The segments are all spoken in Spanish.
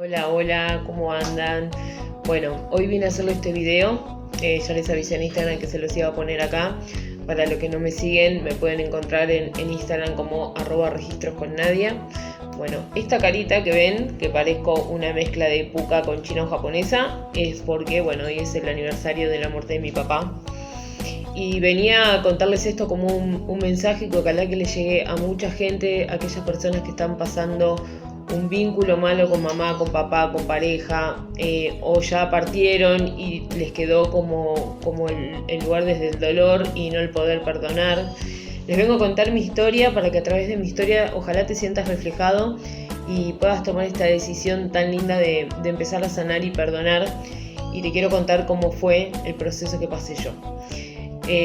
Hola, hola, ¿cómo andan? Bueno, hoy vine a hacerle este video. Ya les avisé en Instagram que se los iba a poner acá. Para los que no me siguen, me pueden encontrar en Instagram como @registrosconnadia. Bueno, esta carita que ven, que parezco una mezcla de puka con china o japonesa, es porque, bueno, hoy es el aniversario de la muerte de mi papá. Y venía a contarles esto como un mensaje que ojalá que le llegue a mucha gente, a aquellas personas que están pasando un vínculo malo con mamá, con papá, con pareja, o ya partieron y les quedó como el lugar desde el dolor y no el poder perdonar. Les vengo a contar mi historia para que a través de mi historia ojalá te sientas reflejado y puedas tomar esta decisión tan linda de empezar a sanar y perdonar. Y te quiero contar cómo fue el proceso que pasé yo.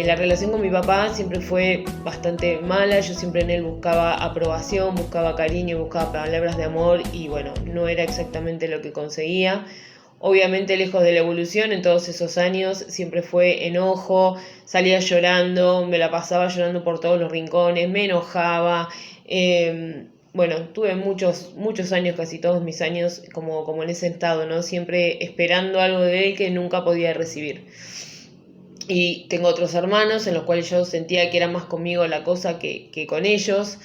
La relación con mi papá siempre fue bastante mala. Yo siempre en él buscaba aprobación, buscaba cariño, buscaba palabras de amor y bueno, no era exactamente lo que conseguía. Obviamente lejos de la evolución en todos esos años siempre fue enojo, salía llorando, me la pasaba llorando por todos los rincones, me enojaba. Bueno, tuve muchos años, casi todos mis años como en ese estado, ¿no? Siempre esperando algo de él que nunca podía recibir. Y tengo otros hermanos en los cuales yo sentía que era más conmigo la cosa que con ellos.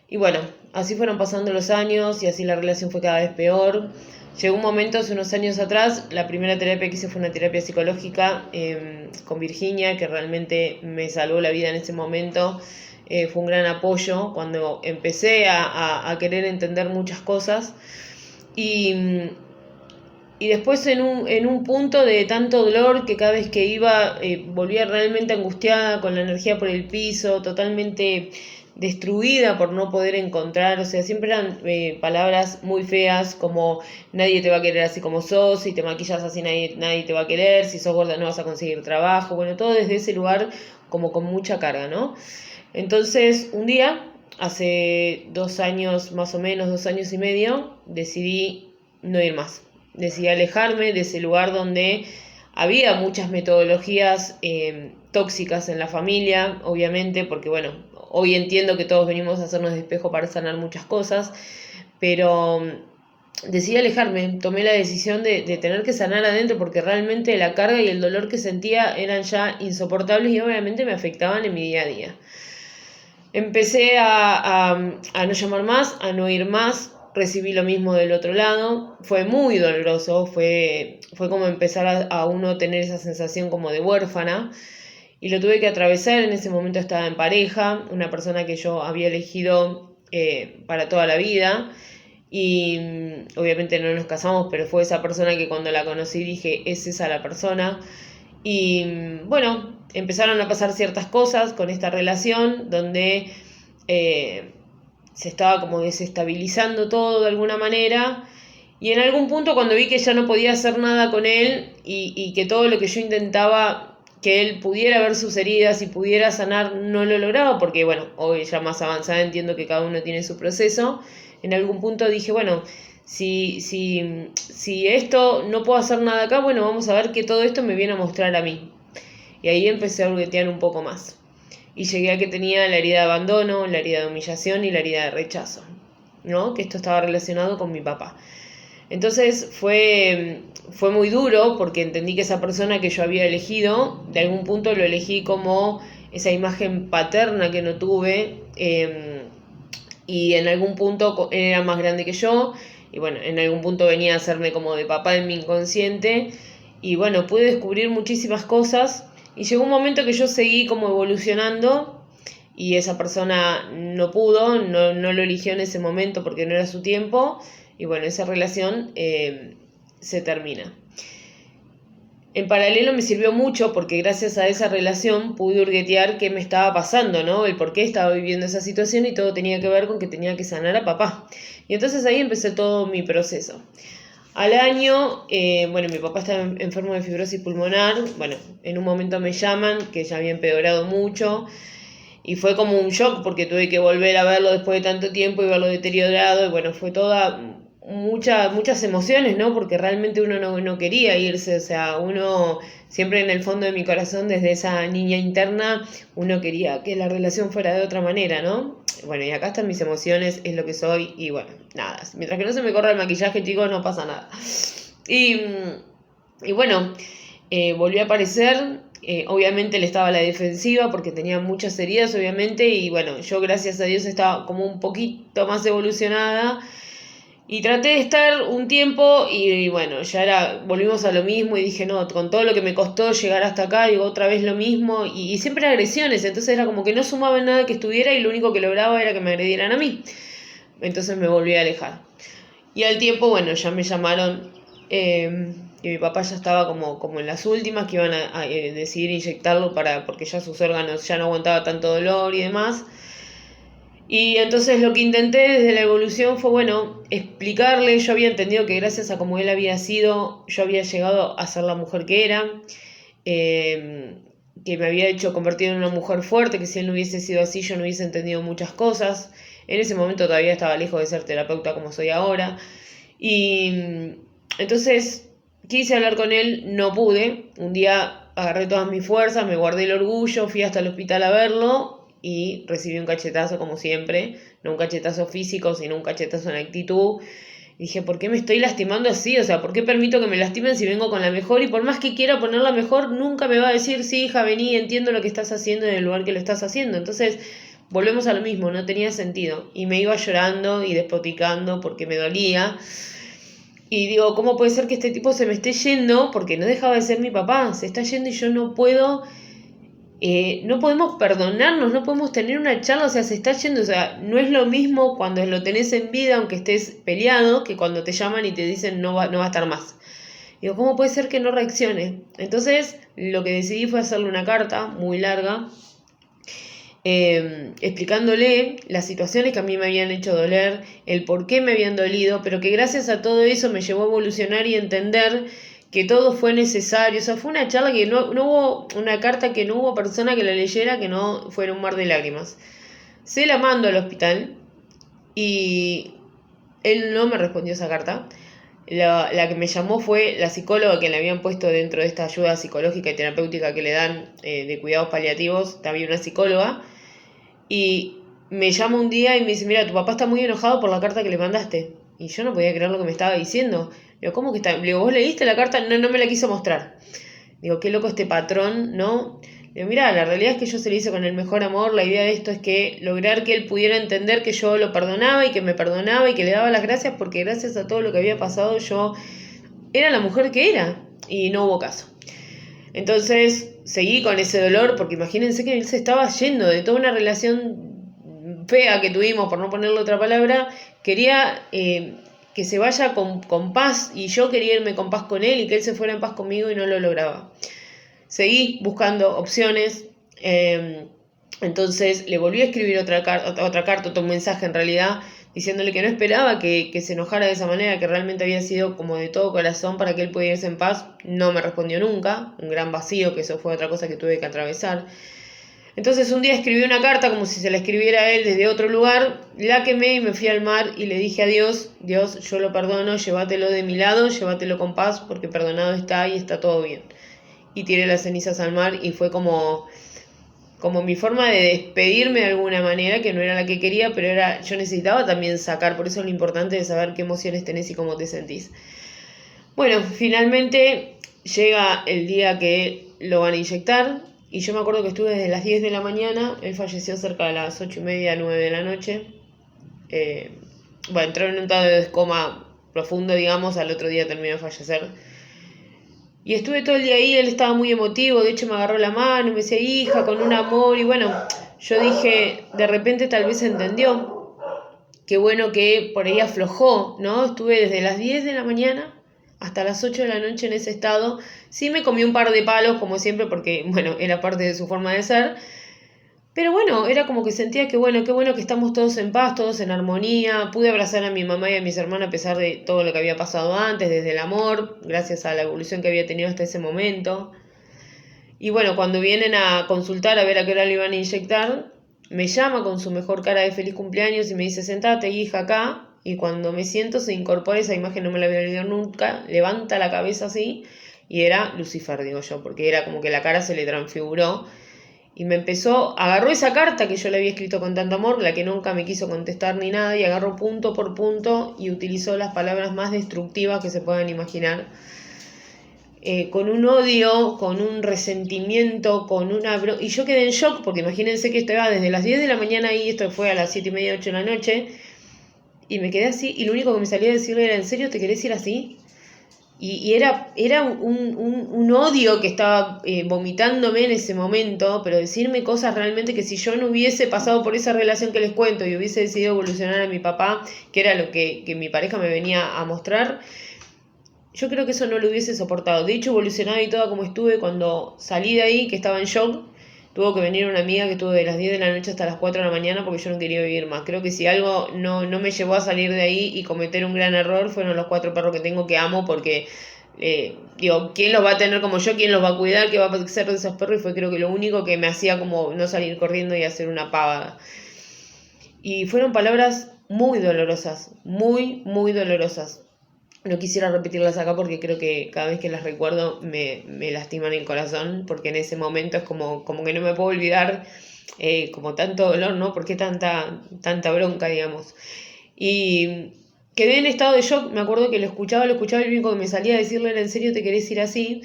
Y bueno, así fueron pasando los años y así la relación fue cada vez peor. Llegó un momento, hace unos años atrás, la primera terapia que hice fue una terapia psicológica con Virginia, que realmente me salvó la vida en ese momento. Fue un gran apoyo cuando empecé a querer entender muchas cosas. Y después en un punto de tanto dolor que cada vez que iba volvía realmente angustiada, con la energía por el piso, totalmente destruida por no poder encontrar, o sea, siempre eran palabras muy feas como nadie te va a querer así como sos, si te maquillas así nadie te va a querer, si sos gorda no vas a conseguir trabajo, bueno, todo desde ese lugar como con mucha carga, ¿no? Entonces, un día, hace 2 años más o menos, 2 años y medio, decidí no ir más. Decidí alejarme de ese lugar donde había muchas metodologías tóxicas en la familia, obviamente, porque bueno, hoy entiendo que todos venimos a hacernos de espejo para sanar muchas cosas, pero decidí alejarme, tomé la decisión de tener que sanar adentro porque realmente la carga y el dolor que sentía eran ya insoportables y obviamente me afectaban en mi día a día. Empecé a no llamar más, a no ir más, recibí lo mismo del otro lado, fue muy doloroso, fue como empezar a uno tener esa sensación como de huérfana y lo tuve que atravesar. En ese momento estaba en pareja, una persona que yo había elegido para toda la vida y obviamente no nos casamos, pero fue esa persona que cuando la conocí dije, es esa la persona. Y bueno, empezaron a pasar ciertas cosas con esta relación donde se estaba como desestabilizando todo de alguna manera. Y en algún punto cuando vi que ya no podía hacer nada con él y que todo lo que yo intentaba que él pudiera ver sus heridas y pudiera sanar no lo lograba, porque bueno, hoy ya más avanzada entiendo que cada uno tiene su proceso. En algún punto dije, bueno, si esto no puedo hacer nada acá, bueno, vamos a ver que todo esto me viene a mostrar a mí. Y ahí empecé a hurguetear un poco más. Y llegué a que tenía la herida de abandono, la herida de humillación y la herida de rechazo, ¿no? Que esto estaba relacionado con mi papá. Entonces fue muy duro porque entendí que esa persona que yo había elegido, de algún punto lo elegí como esa imagen paterna que no tuve, y en algún punto era más grande que yo, y bueno, en algún punto venía a hacerme como de papá en mi inconsciente, y bueno, pude descubrir muchísimas cosas, y llegó un momento que yo seguí como evolucionando, y esa persona no pudo, no lo eligió en ese momento porque no era su tiempo, y bueno, esa relación se termina. En paralelo me sirvió mucho porque gracias a esa relación pude hurguetear qué me estaba pasando, ¿no? El por qué estaba viviendo esa situación y todo tenía que ver con que tenía que sanar a papá. Y entonces ahí empecé todo mi proceso. Al año, bueno, mi papá estaba enfermo de fibrosis pulmonar, bueno, en un momento me llaman que ya había empeorado mucho y fue como un shock porque tuve que volver a verlo después de tanto tiempo y verlo deteriorado y bueno, fue toda muchas emociones, ¿no? Porque realmente uno no quería irse, o sea, uno siempre en el fondo de mi corazón, desde esa niña interna, uno quería que la relación fuera de otra manera, ¿no? Bueno, y acá están mis emociones, es lo que soy, y bueno, nada, mientras que no se me corra el maquillaje, chicos, no pasa nada. Y bueno, volvió a aparecer, obviamente él estaba a la defensiva porque tenía muchas heridas, obviamente, y bueno, yo gracias a Dios estaba como un poquito más evolucionada. Y traté de estar un tiempo y bueno, volvimos a lo mismo y dije, no, con todo lo que me costó llegar hasta acá, digo, otra vez lo mismo y siempre agresiones, entonces era como que no sumaba en nada que estuviera y lo único que lograba era que me agredieran a mí. Entonces me volví a alejar. Y al tiempo, bueno, ya me llamaron y mi papá ya estaba como en las últimas, que iban a decidir inyectarlo porque ya sus órganos ya no aguantaba tanto dolor y demás. Y entonces lo que intenté desde la evolución fue, bueno, explicarle, yo había entendido que gracias a como él había sido, yo había llegado a ser la mujer que era, que me había hecho convertir en una mujer fuerte, que si él no hubiese sido así yo no hubiese entendido muchas cosas. En ese momento todavía estaba lejos de ser terapeuta como soy ahora. Y entonces quise hablar con él, no pude. Un día agarré todas mis fuerzas, me guardé el orgullo, fui hasta el hospital a verlo y recibí un cachetazo como siempre, no un cachetazo físico, sino un cachetazo en actitud. Y dije, ¿por qué me estoy lastimando así? O sea, ¿por qué permito que me lastimen si vengo con la mejor? Y por más que quiera ponerla mejor, nunca me va a decir, sí, hija, vení, entiendo lo que estás haciendo en el lugar que lo estás haciendo. Entonces, volvemos a lo mismo, no tenía sentido. Y me iba llorando y despoticando porque me dolía. Y digo, ¿cómo puede ser que este tipo se me esté yendo? Porque no dejaba de ser mi papá, se está yendo y yo no puedo, no podemos perdonarnos, no podemos tener una charla, o sea, se está yendo, o sea, no es lo mismo cuando lo tenés en vida, aunque estés peleado, que cuando te llaman y te dicen no va a estar más. Digo, ¿cómo puede ser que no reaccione? Entonces, lo que decidí fue hacerle una carta muy larga, explicándole las situaciones que a mí me habían hecho doler, el por qué me habían dolido, pero que gracias a todo eso me llevó a evolucionar y entender que todo fue necesario. O sea, fue una charla que no hubo, una carta que no hubo persona que la leyera que no fuera un mar de lágrimas. Se la mando al hospital y él no me respondió esa carta. La que me llamó fue la psicóloga que le habían puesto dentro de esta ayuda psicológica y terapéutica que le dan de cuidados paliativos, también una psicóloga, y me llama un día y me dice, mira, tu papá está muy enojado por la carta que le mandaste. Y yo no podía creer lo que me estaba diciendo. Digo, ¿cómo que está? Le digo, ¿vos leíste la carta? No me la quiso mostrar. Digo, qué loco este patrón, ¿no? Digo, mira, la realidad es que yo se lo hice con el mejor amor. La idea de esto es que lograr que él pudiera entender que yo lo perdonaba y que me perdonaba y que le daba las gracias porque gracias a todo lo que había pasado yo era la mujer que era. Y no hubo caso. Entonces seguí con ese dolor porque imagínense que él se estaba yendo de toda una relación fea que tuvimos, por no ponerle otra palabra. Quería que se vaya con paz y yo quería irme con paz con él y que él se fuera en paz conmigo y no lo lograba. Seguí buscando opciones, entonces le volví a escribir otra carta, otro mensaje en realidad, diciéndole que no esperaba que se enojara de esa manera, que realmente había sido como de todo corazón para que él pudiera irse en paz. No me respondió nunca, un gran vacío, que eso fue otra cosa que tuve que atravesar. Entonces un día escribí una carta como si se la escribiera a él desde otro lugar, la quemé y me fui al mar y le dije a Dios, Dios, yo lo perdono, llévatelo de mi lado, llévatelo con paz, porque perdonado está y está todo bien. Y tiré las cenizas al mar y fue como mi forma de despedirme de alguna manera, que no era la que quería, pero yo necesitaba también sacar, por eso es lo importante de saber qué emociones tenés y cómo te sentís. Bueno, finalmente llega el día que lo van a inyectar, y yo me acuerdo que estuve desde las 10 de la mañana, él falleció cerca de las 8:30, 9 de la noche. Entró en un estado de coma profundo, digamos, al otro día terminó de fallecer. Y estuve todo el día ahí, él estaba muy emotivo, de hecho me agarró la mano y me decía, hija, con un amor, y bueno, yo dije, de repente tal vez entendió, qué bueno que por ahí aflojó, ¿no? Estuve desde las 10 de la mañana hasta las 8 de la noche en ese estado. Sí me comí un par de palos, como siempre, porque, bueno, era parte de su forma de ser. Pero bueno, era como que sentía que, bueno, qué bueno que estamos todos en paz, todos en armonía. Pude abrazar a mi mamá y a mis hermanas a pesar de todo lo que había pasado antes, desde el amor, gracias a la evolución que había tenido hasta ese momento. Y bueno, cuando vienen a consultar a ver a qué hora le iban a inyectar, me llama con su mejor cara de feliz cumpleaños y me dice, sentate, hija, acá. y cuando me siento se incorpora esa imagen, no me la voy a olvidar nunca, levanta la cabeza así y era Lucifer, digo yo, porque era como que la cara se le transfiguró y me empezó, agarró esa carta que yo le había escrito con tanto amor, la que nunca me quiso contestar ni nada, y agarró punto por punto y utilizó las palabras más destructivas que se puedan imaginar. Con un odio, con un resentimiento, con una... Y yo quedé en shock, porque imagínense que estaba desde las 10 de la mañana ahí, esto fue a las 7:30, 8 de la noche, y me quedé así, y lo único que me salía a decirle era, ¿en serio te querés ir así? Y era un odio que estaba vomitándome en ese momento, pero decirme cosas realmente que si yo no hubiese pasado por esa relación que les cuento y hubiese decidido evolucionar a mi papá, que era lo que mi pareja me venía a mostrar, yo creo que eso no lo hubiese soportado. De hecho, evolucionaba y toda como estuve cuando salí de ahí, que estaba en shock. Tuvo que venir una amiga que estuvo de las 10 de la noche hasta las 4 de la mañana porque yo no quería vivir más. Creo que si algo no me llevó a salir de ahí y cometer un gran error fueron los 4 perros que tengo, que amo, porque digo, ¿quién los va a tener como yo? ¿Quién los va a cuidar? ¿Qué va a ser de esos perros? Y fue creo que lo único que me hacía como no salir corriendo y hacer una pavada. Y fueron palabras muy dolorosas, muy, muy dolorosas. No quisiera repetirlas acá porque creo que cada vez que las recuerdo me lastiman el corazón, porque en ese momento es como que no me puedo olvidar, como tanto dolor, ¿no? ¿Por qué tanta bronca, digamos? Y quedé en estado de shock, me acuerdo que lo escuchaba, el único que me salía a decirle era, ¿en serio te querés ir así?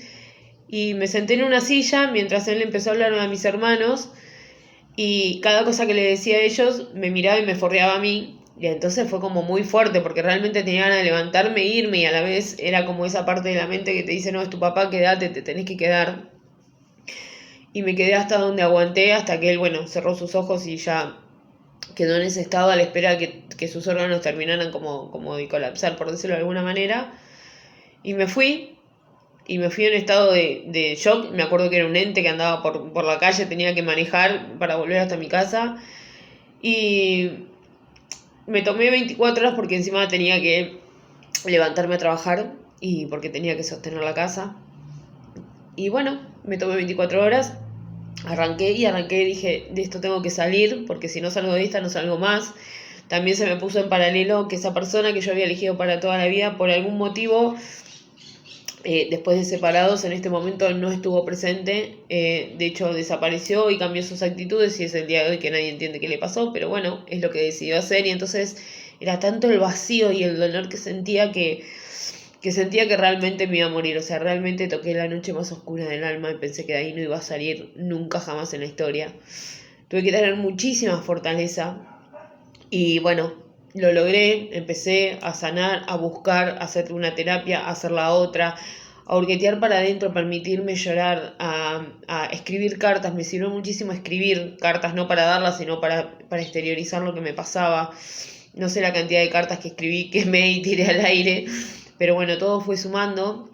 Y me senté en una silla mientras él empezó a hablar a mis hermanos, y cada cosa que le decía a ellos me miraba y me forreaba a mí. Y entonces fue como muy fuerte porque realmente tenía ganas de levantarme e irme, y a la vez era como esa parte de la mente que te dice, no, es tu papá, quédate, te tenés que quedar. Y me quedé hasta donde aguanté, hasta que él, bueno, cerró sus ojos y ya quedó en ese estado a la espera que sus órganos terminaran como de colapsar, por decirlo de alguna manera. Y me fui en estado de shock. Me acuerdo que era un ente que andaba por la calle, tenía que manejar para volver hasta mi casa. Y me tomé 24 horas porque encima tenía que levantarme a trabajar y porque tenía que sostener la casa. Y bueno, me tomé 24 horas, arranqué y dije, de esto tengo que salir, porque si no salgo de esta no salgo más. También se me puso en paralelo que esa persona que yo había elegido para toda la vida, por algún motivo, después de separados, en este momento no estuvo presente. De hecho desapareció y cambió sus actitudes, y es el día de hoy que nadie entiende qué le pasó, pero bueno, es lo que decidió hacer. Y entonces era tanto el vacío y el dolor que sentía que sentía que realmente me iba a morir. O sea, realmente toqué la noche más oscura del alma y pensé que de ahí no iba a salir nunca jamás en la historia. Tuve que tener muchísima fortaleza y bueno, lo logré. Empecé a sanar, a buscar, a hacer una terapia, a hacer la otra, a hurguetear para adentro, a permitirme llorar, a escribir cartas. Me sirvió muchísimo escribir cartas, no para darlas, sino para exteriorizar lo que me pasaba. No sé la cantidad de cartas que escribí, quemé y tiré al aire, pero bueno, todo fue sumando.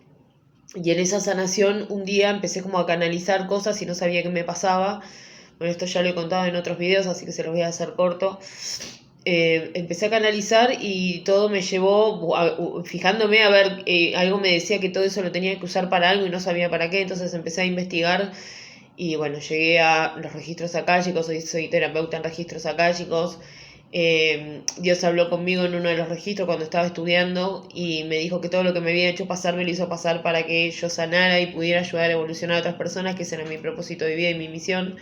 Y en esa sanación un día empecé como a canalizar cosas y no sabía qué me pasaba. Bueno, esto ya lo he contado en otros videos, así que se los voy a hacer corto. Empecé a canalizar y todo me llevó, fijándome a ver, algo me decía que todo eso lo tenía que usar para algo y no sabía para qué, entonces empecé a investigar y bueno, llegué a los registros akáshicos. Soy terapeuta en registros akáshicos. Dios habló conmigo en uno de los registros cuando estaba estudiando y me dijo que todo lo que me había hecho pasar me lo hizo pasar para que yo sanara y pudiera ayudar a evolucionar a otras personas, que ese era mi propósito de vida y mi misión.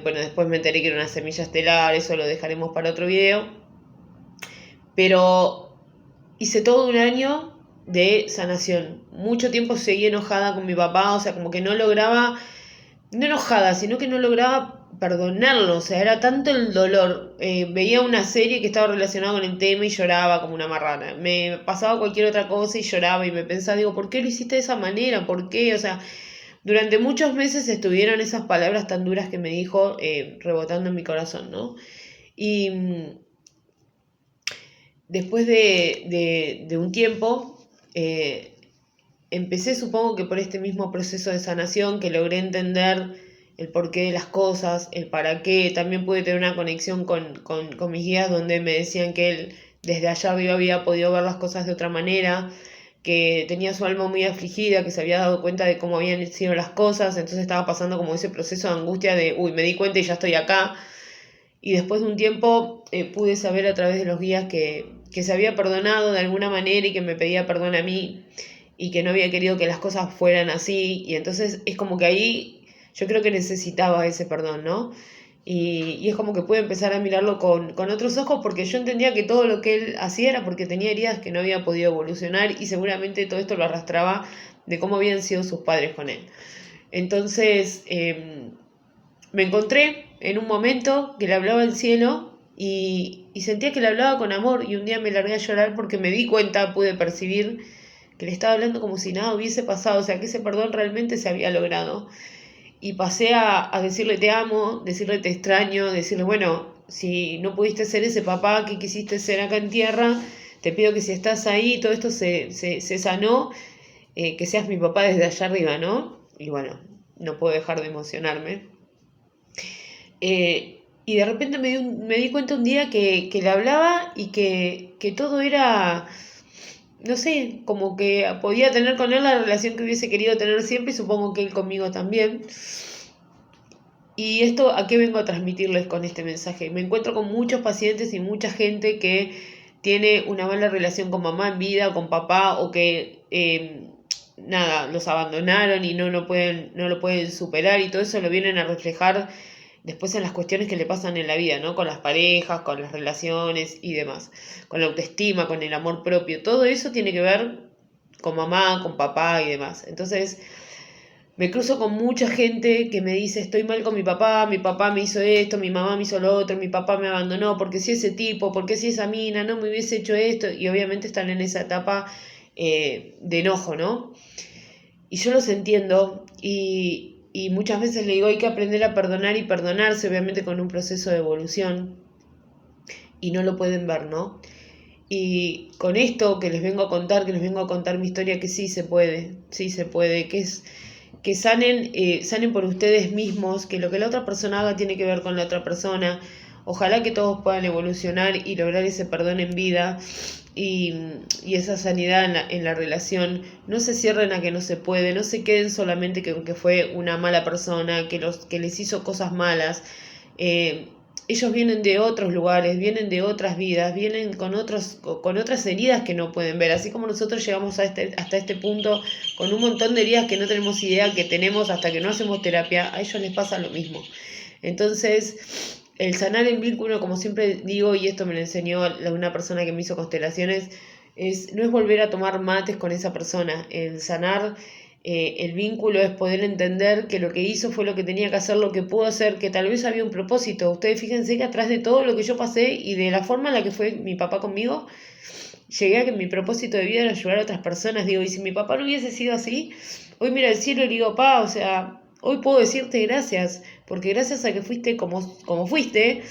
Bueno, después me enteré que era una semilla estelar, eso lo dejaremos para otro video. Pero hice todo un año de sanación. Mucho tiempo seguí enojada con mi papá, o sea, como que no lograba, no enojada, sino que no lograba perdonarlo. O sea, era tanto el dolor. Veía una serie que estaba relacionada con el tema y lloraba como una marrana. Me pasaba cualquier otra cosa y lloraba y me pensaba, digo, ¿por qué lo hiciste de esa manera? ¿Por qué? O sea, durante muchos meses estuvieron esas palabras tan duras que me dijo, rebotando en mi corazón, ¿no? Y después de un tiempo, empecé, supongo que por este mismo proceso de sanación, que logré entender el porqué de las cosas, el para qué. También pude tener una conexión con mis guías, donde me decían que él desde allá arriba había podido ver las cosas de otra manera, que tenía su alma muy afligida, que se había dado cuenta de cómo habían sido las cosas, entonces estaba pasando como ese proceso de angustia de, uy, me di cuenta y ya estoy acá. y después de un tiempo pude saber a través de los guías que se había perdonado de alguna manera y que me pedía perdón a mí y que no había querido que las cosas fueran así, y entonces es como que ahí yo creo que necesitaba ese perdón, ¿no? Y es como que pude empezar a mirarlo con otros ojos, porque yo entendía que todo lo que él hacía era porque tenía heridas que no había podido evolucionar, y seguramente todo esto lo arrastraba de cómo habían sido sus padres con él. Entonces me encontré en un momento que le hablaba al cielo y sentía que le hablaba con amor, y un día me largué a llorar porque me di cuenta, pude percibir que le estaba hablando como si nada hubiese pasado, o sea que ese perdón realmente se había logrado. Y pasé a decirle te amo, decirle te extraño, decirle, bueno, si no pudiste ser ese papá que quisiste ser acá en tierra, te pido que si estás ahí, todo esto se sanó, que seas mi papá desde allá arriba, ¿no? Y bueno, no puedo dejar de emocionarme. Y de repente me di cuenta un día que le hablaba y que todo era, no sé, como que podía tener con él la relación que hubiese querido tener siempre, y supongo que él conmigo también. Y esto, ¿a qué vengo a transmitirles con este mensaje? Me encuentro con muchos pacientes y mucha gente que tiene una mala relación con mamá en vida, con papá, o que los abandonaron y no lo pueden superar, y todo eso lo vienen a reflejar después en las cuestiones que le pasan en la vida, ¿no? Con las parejas, con las relaciones y demás, con la autoestima, con el amor propio. Todo eso tiene que ver con mamá, con papá y demás. Entonces me cruzo con mucha gente que me dice, estoy mal con mi papá me hizo esto, mi mamá me hizo lo otro, mi papá me abandonó, porque si ese tipo, porque si esa mina no me hubiese hecho esto, y obviamente están en esa etapa de enojo, ¿no? Y yo los entiendo, y muchas veces le digo, hay que aprender a perdonar y perdonarse, obviamente con un proceso de evolución, y no lo pueden ver, ¿no? Y con esto que les vengo a contar mi historia, que sí se puede, que es que sanen por ustedes mismos, que lo que la otra persona haga tiene que ver con la otra persona. Ojalá que todos puedan evolucionar y lograr ese perdón en vida y esa sanidad en la relación. No se cierren a que no se puede, no se queden solamente con que fue una mala persona, que les hizo cosas malas. Ellos vienen de otros lugares, vienen de otras vidas, vienen con otras heridas que no pueden ver, así como nosotros llegamos hasta este punto con un montón de heridas que no tenemos idea que tenemos hasta que no hacemos terapia. A ellos les pasa lo mismo. Entonces, el sanar el vínculo, como siempre digo, y esto me lo enseñó una persona que me hizo constelaciones, no es volver a tomar mates con esa persona. El sanar el vínculo es poder entender que lo que hizo fue lo que tenía que hacer, lo que pudo hacer, que tal vez había un propósito. Ustedes fíjense que atrás de todo lo que yo pasé y de la forma en la que fue mi papá conmigo, llegué a que mi propósito de vida era ayudar a otras personas. Digo, y si mi papá no hubiese sido así, hoy mira al cielo y le digo, pa, o sea, hoy puedo decirte gracias, porque gracias a que fuiste como fuiste,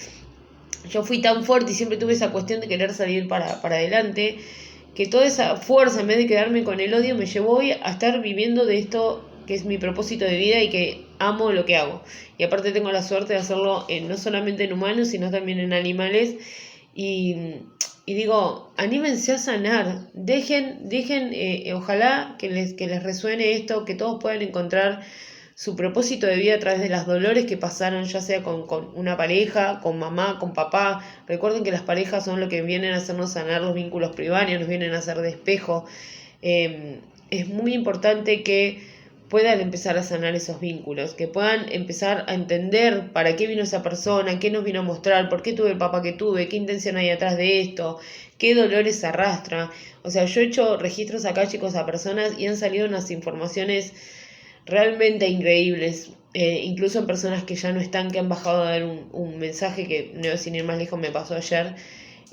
yo fui tan fuerte y siempre tuve esa cuestión de querer salir para adelante, que toda esa fuerza, en vez de quedarme con el odio, me llevó hoy a estar viviendo de esto que es mi propósito de vida y que amo lo que hago. Y aparte tengo la suerte de hacerlo no solamente en humanos, sino también en animales. Y digo, anímense a sanar, dejen ojalá que les resuene esto, que todos puedan encontrar su propósito de vida a través de los dolores que pasaron, ya sea con una pareja, con mamá, con papá. Recuerden que las parejas son lo que vienen a hacernos sanar los vínculos primarios, nos vienen a hacer de espejo. Es muy importante que puedan empezar a sanar esos vínculos, que puedan empezar a entender para qué vino esa persona, qué nos vino a mostrar, por qué tuve el papá que tuve, qué intención hay atrás de esto, qué dolores se arrastra. O sea, yo he hecho registros acá, chicos, a personas y han salido unas informaciones realmente increíbles, incluso en personas que ya no están, que han bajado a dar un mensaje que, no, sin ir más lejos, me pasó ayer.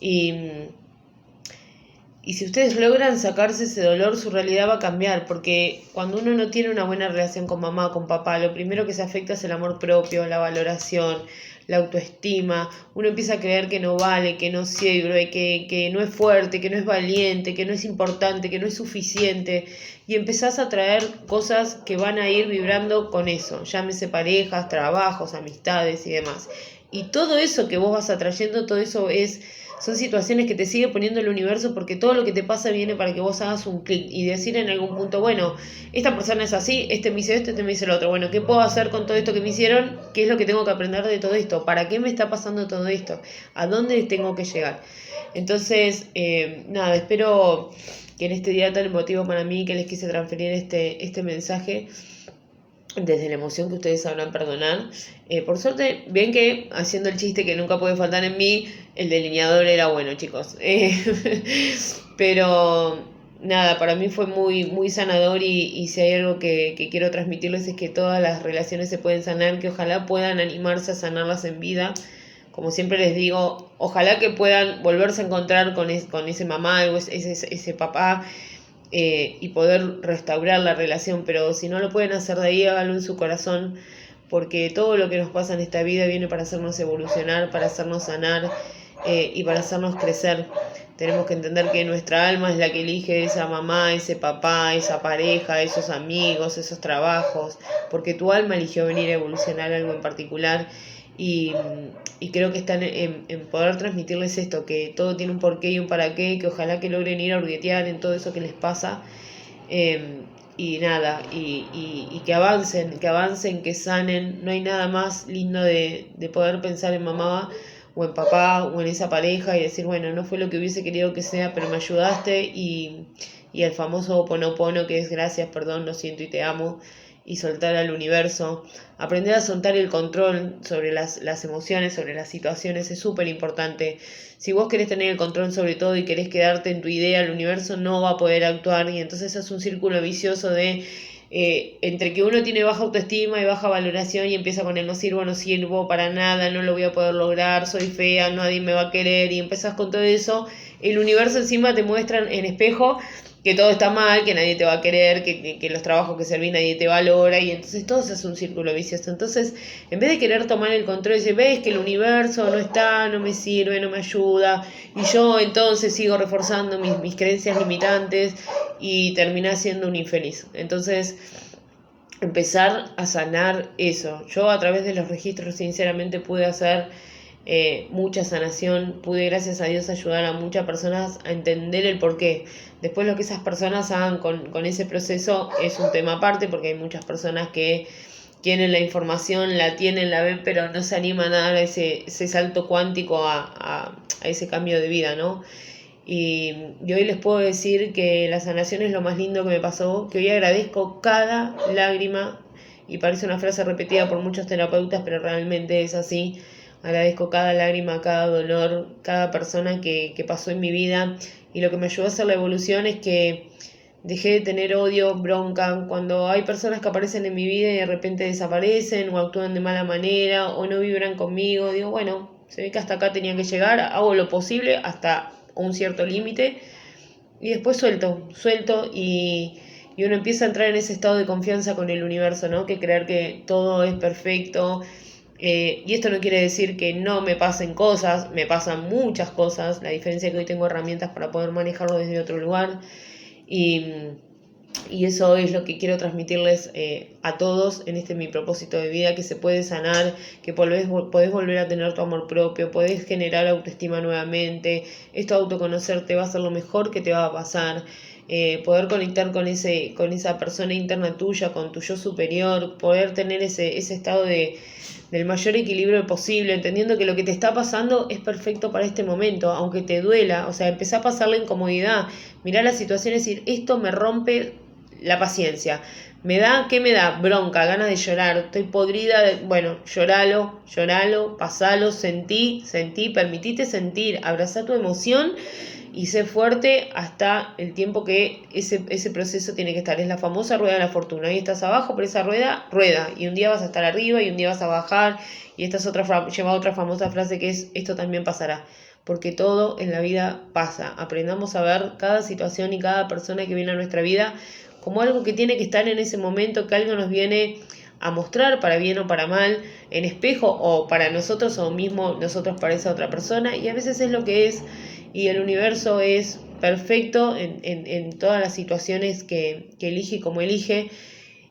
Y si ustedes logran sacarse ese dolor, su realidad va a cambiar, porque cuando uno no tiene una buena relación con mamá, con papá, lo primero que se afecta es el amor propio, la valoración, la autoestima. Uno empieza a creer que no vale, que no sirve, que no es fuerte, que no es valiente, que no es importante, que no es suficiente, y empezás a traer cosas que van a ir vibrando con eso, llámese parejas, trabajos, amistades y demás. Y todo eso que vos vas atrayendo, todo eso es son situaciones que te sigue poniendo el universo, porque todo lo que te pasa viene para que vos hagas un clic y decir en algún punto, bueno, esta persona es así, este me hizo esto, este me hizo lo otro, bueno, ¿qué puedo hacer con todo esto que me hicieron? ¿Qué es lo que tengo que aprender de todo esto? ¿Para qué me está pasando todo esto? ¿A dónde tengo que llegar? Entonces, nada, espero que en este día tan emotivo para mí, que les quise transferir este mensaje desde la emoción que ustedes sabrán perdonar. Por suerte, ven que haciendo el chiste que nunca puede faltar en mí, el delineador era bueno, chicos. Pero nada, para mí fue muy, muy sanador, y si hay algo que quiero transmitirles es que todas las relaciones se pueden sanar, que ojalá puedan animarse a sanarlas en vida. Como siempre les digo, ojalá que puedan volverse a encontrar con ese mamá o ese papá, y poder restaurar la relación, pero si no lo pueden hacer de ahí, háganlo en su corazón, porque todo lo que nos pasa en esta vida viene para hacernos evolucionar, para hacernos sanar, y para hacernos crecer. Tenemos que entender que nuestra alma es la que elige esa mamá, ese papá, esa pareja, esos amigos, esos trabajos, porque tu alma eligió venir a evolucionar algo en particular. Y creo que están en poder transmitirles esto, que todo tiene un porqué y un para qué, que ojalá que logren ir a hurguetear en todo eso que les pasa, y nada, y que avancen, que sanen. No hay nada más lindo de poder pensar en mamá o en papá o en esa pareja y decir, bueno, no fue lo que hubiese querido que sea, pero me ayudaste, y el famoso Ho'oponopono, que es gracias, perdón, lo siento y te amo, y soltar al universo. Aprender a soltar el control sobre las emociones, sobre las situaciones, es súper importante. Si vos querés tener el control sobre todo y querés quedarte en tu idea, el universo no va a poder actuar, y entonces es un círculo vicioso de entre que uno tiene baja autoestima y baja valoración y empieza con el no sirvo para nada, no lo voy a poder lograr, soy fea, nadie me va a querer, y empezás con todo eso, el universo encima te muestra en espejo que todo está mal, que nadie te va a querer, que los trabajos que serví nadie te valora, y entonces todo se hace un círculo vicioso. Entonces, en vez de querer tomar el control y decir, ves que el universo no está, no me sirve, no me ayuda, y yo entonces sigo reforzando mis creencias limitantes y terminé siendo un infeliz. Entonces, empezar a sanar eso. Yo a través de los registros sinceramente pude hacer mucha sanación, pude gracias a Dios ayudar a muchas personas a entender el porqué. Después lo que esas personas hagan con ese proceso es un tema aparte, porque hay muchas personas que tienen la información, la tienen, la ven, pero no se animan a dar ese salto cuántico a ese cambio de vida, ¿no? Y hoy les puedo decir que la sanación es lo más lindo que me pasó, que hoy agradezco cada lágrima, y parece una frase repetida por muchos terapeutas, pero realmente es así. Agradezco cada lágrima, cada dolor, cada persona que pasó en mi vida, y lo que me ayudó a hacer la evolución es que dejé de tener odio, bronca. Cuando hay personas que aparecen en mi vida y de repente desaparecen o actúan de mala manera o no vibran conmigo, digo, bueno, se ve que hasta acá tenía que llegar, hago lo posible hasta un cierto límite y después suelto, y uno empieza a entrar en ese estado de confianza con el universo, ¿no? Que creer que todo es perfecto. Y esto no quiere decir que no me pasen cosas, me pasan muchas cosas, la diferencia es que hoy tengo herramientas para poder manejarlo desde otro lugar, y eso es lo que quiero transmitirles a todos en mi propósito de vida, que se puede sanar, que podés volver a tener tu amor propio, podés generar autoestima nuevamente, esto autoconocerte va a ser lo mejor que te va a pasar. Poder conectar con esa persona interna tuya, con tu yo superior, poder tener ese estado del mayor equilibrio posible, entendiendo que lo que te está pasando es perfecto para este momento, aunque te duela. O sea, empezá a pasar la incomodidad, mirá la situación y decir, esto me rompe la paciencia, ¿qué me da? Bronca, ganas de llorar, estoy podrida, bueno, lloralo, pasalo, sentí, permitite sentir, abrazá tu emoción y sé fuerte hasta el tiempo que ese proceso tiene que estar. Es la famosa rueda de la fortuna. Ahí estás abajo, pero esa rueda, y un día vas a estar arriba y un día vas a bajar. Y esta es lleva otra famosa frase que es, esto también pasará. Porque todo en la vida pasa. Aprendamos a ver cada situación y cada persona que viene a nuestra vida como algo que tiene que estar en ese momento, que algo nos viene a mostrar para bien o para mal, en espejo o para nosotros o mismo nosotros para esa otra persona, y a veces es lo que es, y el universo es perfecto en todas las situaciones que elige como elige,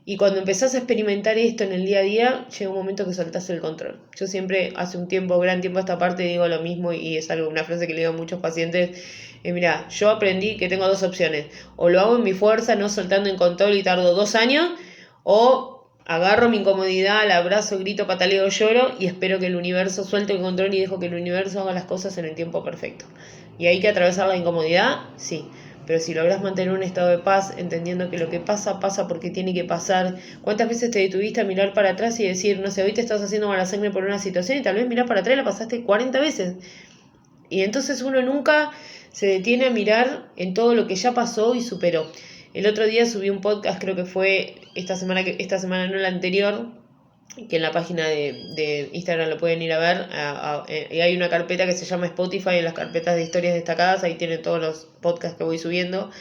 Y cuando empezás a experimentar esto en el día a día, llega un momento que soltás el control. Yo siempre, hace un tiempo, gran tiempo a esta parte, digo lo mismo y es algo, una frase que le digo a muchos pacientes. Mira, yo aprendí que tengo dos opciones. O lo hago en mi fuerza, no soltando en control y tardo 2 años, o agarro mi incomodidad, la abrazo, grito, pataleo, lloro y espero que el universo suelte el control y dejo que el universo haga las cosas en el tiempo perfecto. ¿Y hay que atravesar la incomodidad? Sí. Pero si logras mantener un estado de paz, entendiendo que lo que pasa, pasa porque tiene que pasar. ¿Cuántas veces te detuviste a mirar para atrás y decir, no sé, hoy te estás haciendo mala sangre por una situación y tal vez mirás para atrás y la pasaste 40 veces? Y entonces uno nunca se detiene a mirar en todo lo que ya pasó y superó. El otro día subí un podcast, creo que fue esta semana no la anterior, que en la página de Instagram lo pueden ir a ver, y hay una carpeta que se llama Spotify, en las carpetas de historias destacadas, ahí tienen todos los podcasts que voy subiendo,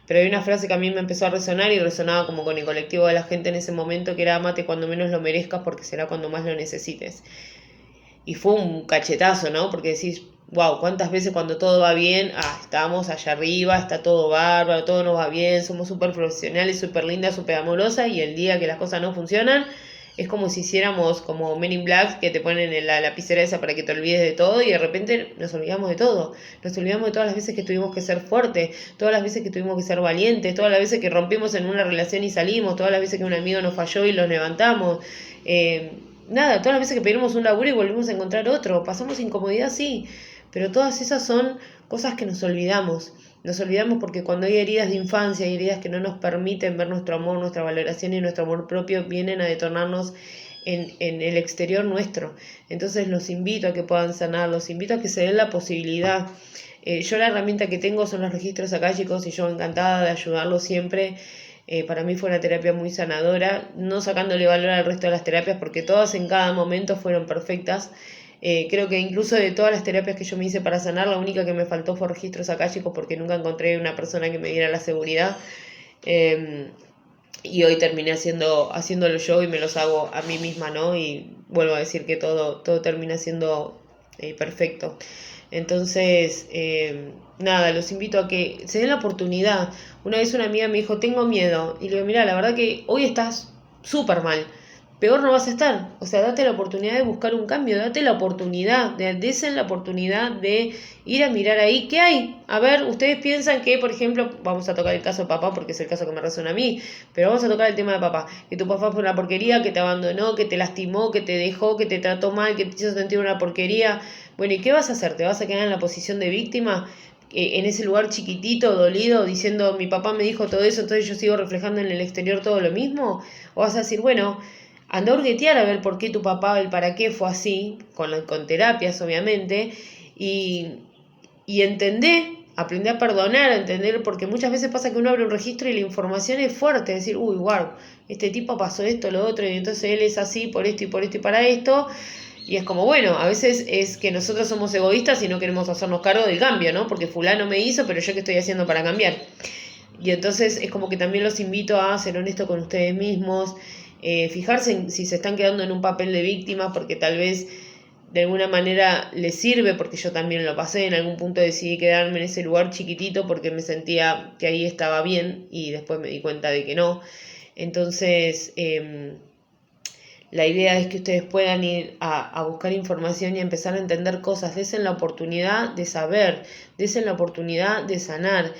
pero hay una frase que a mí me empezó a resonar y resonaba como con el colectivo de la gente en ese momento, que era amate cuando menos lo merezcas porque será cuando más lo necesites. Y fue un cachetazo, ¿no? Porque decís, wow, cuántas veces cuando todo va bien, estamos allá arriba, está todo bárbaro, todo nos va bien, somos súper profesionales, súper lindas, súper amorosas, y el día que las cosas no funcionan, es como si hiciéramos como Men in Black, que te ponen en la lapicera esa para que te olvides de todo y de repente nos olvidamos de todo. Nos olvidamos de todas las veces que tuvimos que ser fuertes, todas las veces que tuvimos que ser valientes, todas las veces que rompimos en una relación y salimos, todas las veces que un amigo nos falló y los levantamos. Nada, todas las veces que pedimos un laburo y volvimos a encontrar otro. Pasamos incomodidad, sí, pero todas esas son cosas que nos olvidamos. Nos olvidamos porque cuando hay heridas de infancia, hay heridas que no nos permiten ver nuestro amor, nuestra valoración y nuestro amor propio, vienen a detonarnos en el exterior nuestro. Entonces los invito a que puedan sanar, los invito a que se den la posibilidad. Yo la herramienta que tengo son los registros akáshicos y yo encantada de ayudarlos siempre. Para mí fue una terapia muy sanadora, no sacándole valor al resto de las terapias porque todas en cada momento fueron perfectas. Creo que incluso de todas las terapias que yo me hice para sanar, la única que me faltó fue registros akáshicos porque nunca encontré una persona que me diera la seguridad. Y hoy terminé haciéndolo yo y me los hago a mí misma, ¿no? Y vuelvo a decir que todo termina siendo perfecto. Entonces, nada, los invito a que se den la oportunidad. Una vez una amiga me dijo, tengo miedo. Y le digo, mira, la verdad que hoy estás súper mal. Peor no vas a estar. O sea, date la oportunidad de buscar un cambio, date la oportunidad, desen la oportunidad de ir a mirar ahí qué hay. A ver, ustedes piensan que, por ejemplo, vamos a tocar el caso de papá porque es el caso que me resuena a mí, pero vamos a tocar el tema de papá. Que tu papá fue una porquería, que te abandonó, que te lastimó, que te dejó, que te trató mal, que te hizo sentir una porquería. Bueno, ¿y qué vas a hacer? ¿Te vas a quedar en la posición de víctima? En ese lugar chiquitito, dolido, diciendo mi papá me dijo todo eso, entonces yo sigo reflejando en el exterior todo lo mismo? ¿O vas a decir, bueno, anda a hurguetear a ver por qué tu papá, el para qué fue así, con terapias obviamente, y aprender a perdonar, a entender, porque muchas veces pasa que uno abre un registro y la información es fuerte, decir, uy, wow, este tipo pasó esto, lo otro, y entonces él es así por esto y por esto y para esto, y es como, bueno, a veces es que nosotros somos egoístas y no queremos hacernos cargo del cambio, ¿no? Porque fulano me hizo, pero yo qué estoy haciendo para cambiar. Y entonces es como que también los invito a ser honestos con ustedes mismos, fijarse en si se están quedando en un papel de víctima, porque tal vez de alguna manera les sirve, porque yo también lo pasé, en algún punto decidí quedarme en ese lugar chiquitito porque me sentía que ahí estaba bien y después me di cuenta de que no. Entonces, la idea es que ustedes puedan ir a buscar información y a empezar a entender cosas, desen la oportunidad de saber, desen la oportunidad de sanar.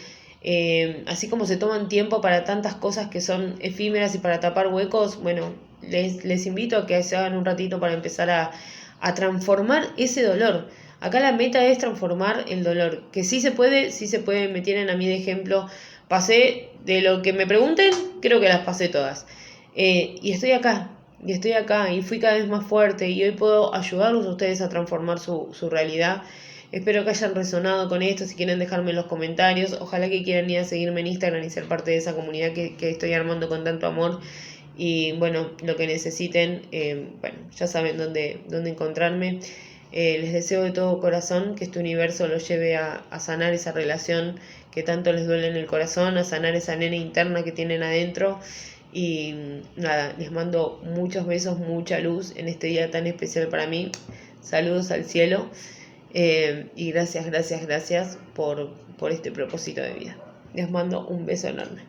Así como se toman tiempo para tantas cosas que son efímeras y para tapar huecos, bueno, les invito a que se hagan un ratito para empezar a transformar ese dolor. Acá la meta es transformar el dolor, que sí se puede, me tienen a mí de ejemplo, pasé de lo que me pregunten, creo que las pasé todas. Y estoy acá, y fui cada vez más fuerte, y hoy puedo ayudarlos a ustedes a transformar su realidad. Espero que hayan resonado con esto, si quieren dejarme en los comentarios, ojalá que quieran ir a seguirme en Instagram y ser parte de esa comunidad que estoy armando con tanto amor. Y bueno, lo que necesiten, bueno, ya saben dónde encontrarme. Les deseo de todo corazón que este universo los lleve a sanar esa relación que tanto les duele en el corazón, a sanar esa nena interna que tienen adentro. Y nada, les mando muchos besos, mucha luz en este día tan especial para mí. Saludos al cielo. Y gracias por este propósito de vida. Les mando un beso enorme.